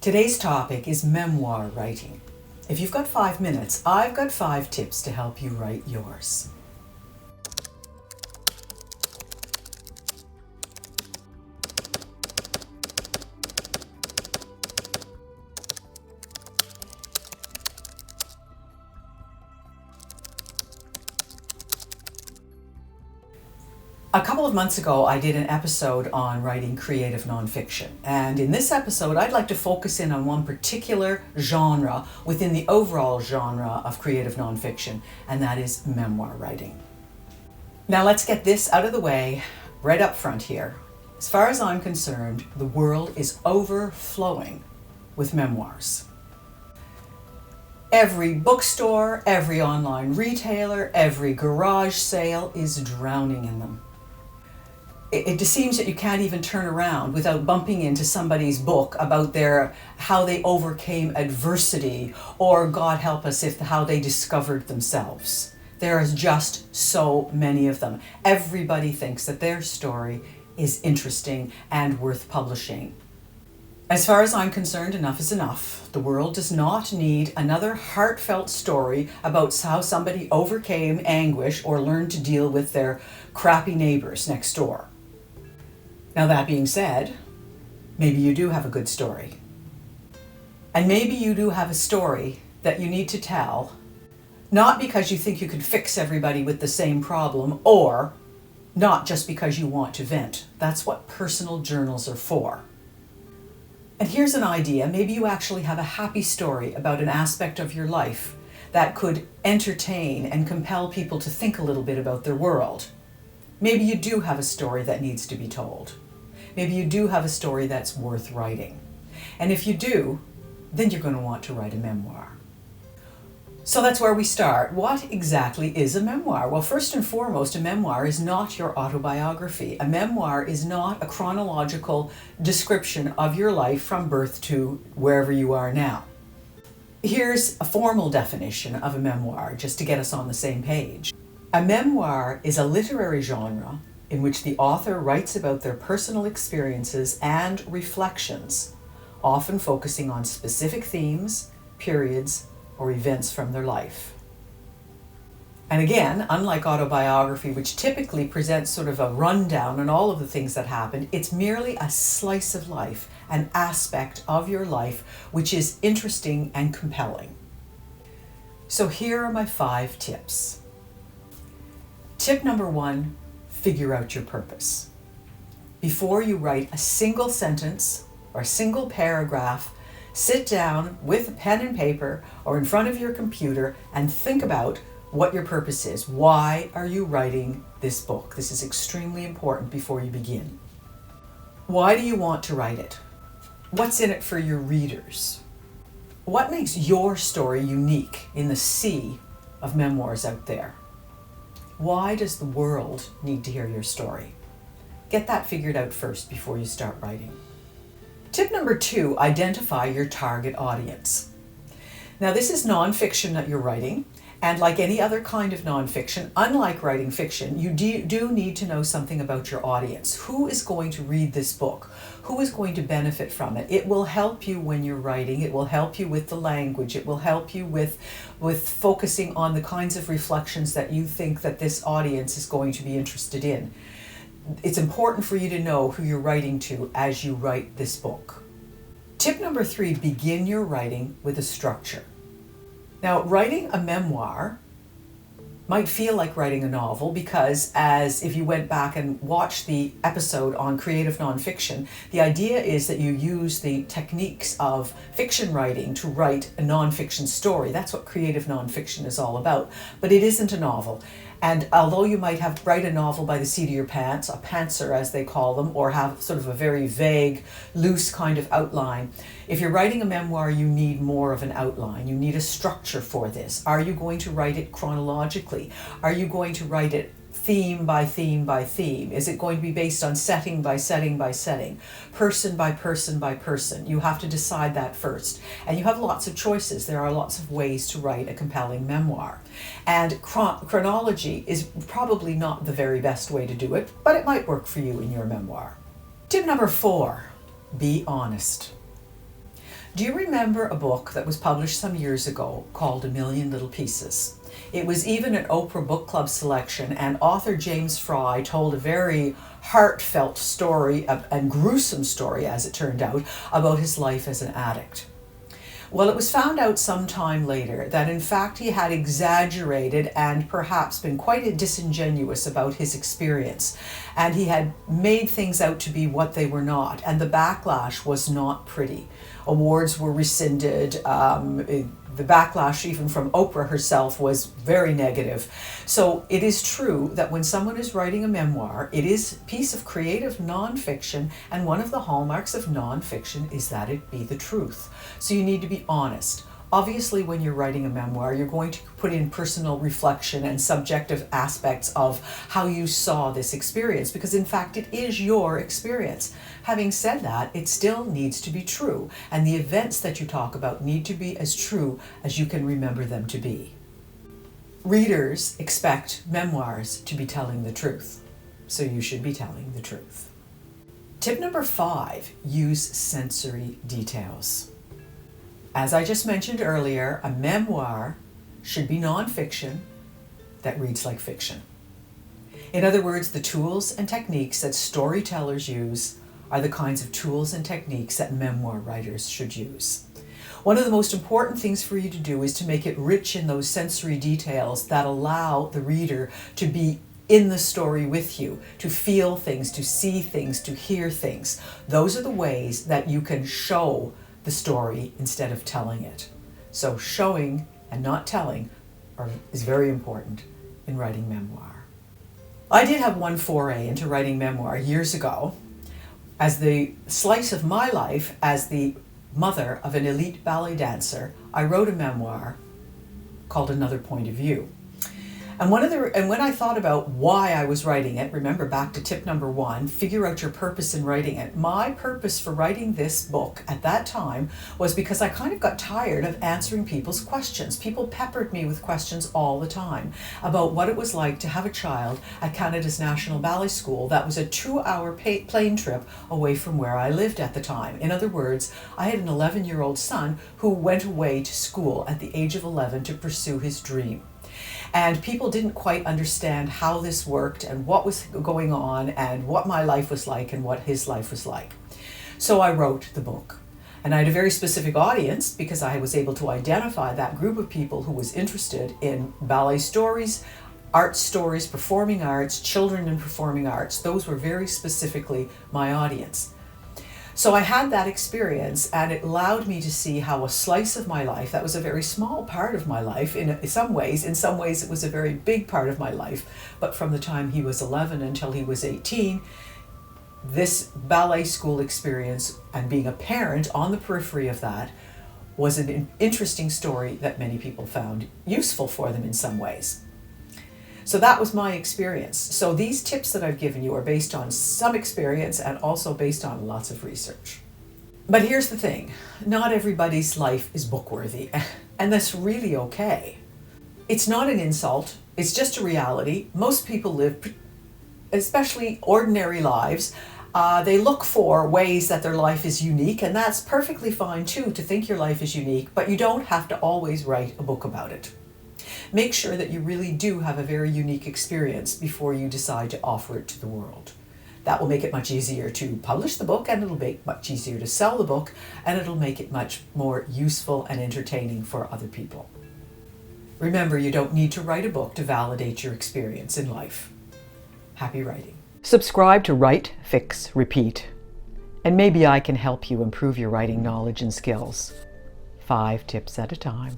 Today's topic is memoir writing. If you've got 5 minutes, I've got 5 tips to help you write yours. A couple of months ago, I did an episode on writing creative nonfiction. And in this episode, I'd like to focus in on one particular genre within the overall genre of creative nonfiction, and that is memoir writing. Now let's get this out of the way right up front here. As far as I'm concerned, the world is overflowing with memoirs. Every bookstore, every online retailer, every garage sale is drowning in them. It just seems that you can't even turn around without bumping into somebody's book about how they overcame adversity, or God help us, how they discovered themselves. There is just so many of them. Everybody thinks that their story is interesting and worth publishing. As far as I'm concerned, enough is enough. The world does not need another heartfelt story about how somebody overcame anguish or learned to deal with their crappy neighbors next door. Now that being said, maybe you do have a good story. And maybe you do have a story that you need to tell, not because you think you can fix everybody with the same problem, or not just because you want to vent. That's what personal journals are for. And here's an idea. Maybe you actually have a happy story about an aspect of your life that could entertain and compel people to think a little bit about their world. Maybe you do have a story that needs to be told. Maybe you do have a story that's worth writing. And if you do, then you're going to want to write a memoir. So that's where we start. What exactly is a memoir? Well, first and foremost, a memoir is not your autobiography. A memoir is not a chronological description of your life from birth to wherever you are now. Here's a formal definition of a memoir, just to get us on the same page. A memoir is a literary genre in which the author writes about their personal experiences and reflections, often focusing on specific themes, periods, or events from their life. And again, unlike autobiography, which typically presents sort of a rundown on all of the things that happened, it's merely a slice of life, an aspect of your life which is interesting and compelling. So here are my 5 tips. Tip number 1, figure out your purpose. Before you write a single sentence or a single paragraph, sit down with a pen and paper or in front of your computer and think about what your purpose is. Why are you writing this book? This is extremely important before you begin. Why do you want to write it? What's in it for your readers? What makes your story unique in the sea of memoirs out there? Why does the world need to hear your story? Get that figured out first before you start writing. Tip number 2, identify your target audience. Now this is nonfiction that you're writing, and like any other kind of nonfiction, unlike writing fiction, you do need to know something about your audience. Who is going to read this book? Who is going to benefit from it? It will help you when you're writing. It will help you with the language. It will help you with focusing on the kinds of reflections that you think that this audience is going to be interested in. It's important for you to know who you're writing to as you write this book. Tip number 3, begin your writing with a structure. Now, writing a memoir might feel like writing a novel because, as if you went back and watched the episode on creative nonfiction, the idea is that you use the techniques of fiction writing to write a nonfiction story. That's what creative nonfiction is all about. But it isn't a novel. And although you might write a novel by the seat of your pants, a pantser as they call them, or have sort of a very vague, loose kind of outline, if you're writing a memoir, you need more of an outline. You need a structure for this. Are you going to write it chronologically? Are you going to write it theme by theme by theme? Is it going to be based on setting by setting by setting, person by person by person? You have to decide that first. And you have lots of choices. There are lots of ways to write a compelling memoir. And chronology is probably not the very best way to do it, but it might work for you in your memoir. Tip number 4, be honest. Do you remember a book that was published some years ago called A Million Little Pieces? It was even an Oprah Book Club selection, and author James Fry told a very heartfelt story, and gruesome story as it turned out, about his life as an addict. Well, it was found out some time later that in fact he had exaggerated and perhaps been quite disingenuous about his experience, and he had made things out to be what they were not, and the backlash was not pretty. Awards were rescinded. The backlash even from Oprah herself was very negative. So it is true that when someone is writing a memoir, it is a piece of creative nonfiction, and one of the hallmarks of nonfiction is that it be the truth. So you need to be honest. Obviously, when you're writing a memoir, you're going to put in personal reflection and subjective aspects of how you saw this experience, because in fact it is your experience. Having said that, it still needs to be true, and the events that you talk about need to be as true as you can remember them to be. Readers expect memoirs to be telling the truth, so you should be telling the truth. Tip number 5, use sensory details. As I just mentioned earlier, a memoir should be nonfiction that reads like fiction. In other words, the tools and techniques that storytellers use are the kinds of tools and techniques that memoir writers should use. One of the most important things for you to do is to make it rich in those sensory details that allow the reader to be in the story with you, to feel things, to see things, to hear things. Those are the ways that you can show the story instead of telling it. So showing and not telling is very important in writing memoir. I did have one foray into writing memoir years ago. As the slice of my life as the mother of an elite ballet dancer, I wrote a memoir called Another Point of View. And when I thought about why I was writing it, remember back to tip number 1, figure out your purpose in writing it. My purpose for writing this book at that time was because I kind of got tired of answering people's questions. People peppered me with questions all the time about what it was like to have a child at Canada's National Ballet School that was a 2-hour plane trip away from where I lived at the time. In other words, I had an 11-year-old son who went away to school at the age of 11 to pursue his dream. And people didn't quite understand how this worked and what was going on and what my life was like and what his life was like. So I wrote the book. And I had a very specific audience because I was able to identify that group of people who was interested in ballet stories, art stories, performing arts, children in performing arts. Those were very specifically my audience. So I had that experience, and it allowed me to see how a slice of my life, that was a very small part of my life in some ways it was a very big part of my life, but from the time he was 11 until he was 18, this ballet school experience and being a parent on the periphery of that was an interesting story that many people found useful for them in some ways. So that was my experience. So these tips that I've given you are based on some experience and also based on lots of research. But here's the thing, not everybody's life is book-worthy, and that's really okay. It's not an insult, it's just a reality. Most people live, especially ordinary lives, they look for ways that their life is unique, and that's perfectly fine too, to think your life is unique, but you don't have to always write a book about it. Make sure that you really do have a very unique experience before you decide to offer it to the world. That will make it much easier to publish the book, and it'll make it much easier to sell the book, and it'll make it much more useful and entertaining for other people. Remember, you don't need to write a book to validate your experience in life. Happy writing. Subscribe to Write, Fix, Repeat, and maybe I can help you improve your writing knowledge and skills. 5 tips at a time.